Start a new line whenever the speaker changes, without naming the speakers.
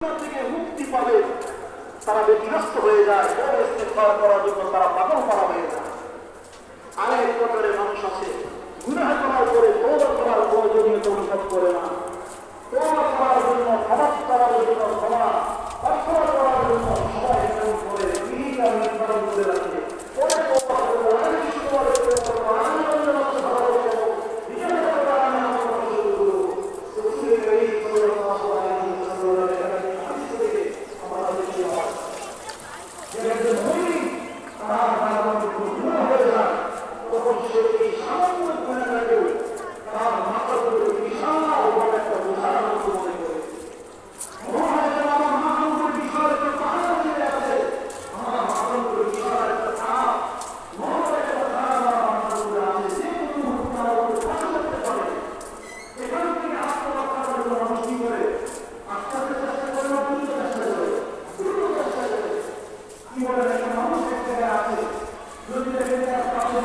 থেকে মুক্তি পাবে তারা ব্যতিব্যস্ত হয়ে যায়, ইস্তেগফার করার জন্য তারা পাগল করা হয়ে যায়। আরেক প্রকারের মানুষ আছে গুনাহ করার পরে তওবা করার প্রয়োজনীয়তা অনুভব করে না। তওবা করার জন্য, ক্ষমা করার জন্য, ক্ষমা প্রার্থনা করার জন্য সবাই এমন করে বিধিটা নির্ধারণ করে রাখে। পরে তওবা করবো, আমি শুক্রবারে তওবা করবো, আমি অন্যের মতো ভালো করবো, নিজের মতো করে আমি আমার কথা শুরু করবো। রসূলের কারীম সাল্লাল্লাহু আলাইহি ওয়াসাল্লামের হাদিস থেকে আমরা দেখি যে একজন মুমিন তার মধ্যে গুনাহ হয়ে যায়, তখন সে এই সামান্য গুনাহটাকেও তার মাথার উপরে বিশাল বড় একটা বোঝার মতো মনে করে। মনে হয় যেন আমার মাথার উপরে বিশাল একটা পাহাড় চলে আসে, আমার মাথার উপরে বিশাল একটা চাপ, মহৎ একটা চাপ আমার মাথার উপরে আছে, যে কোনো মুহূর্তে আমার উপরে খসে পড়তে পারে। এখান থেকে আত্মরক্ষার জন্য মানুষ কি করে? আস্তে আস্তে চেষ্টা করে না, দ্রুত চেষ্টা করে, দ্রুত চেষ্টা করে। কি বলেন, একটা মানুষ এক জায়গায় আছে, যদি দেখেন তার পাশে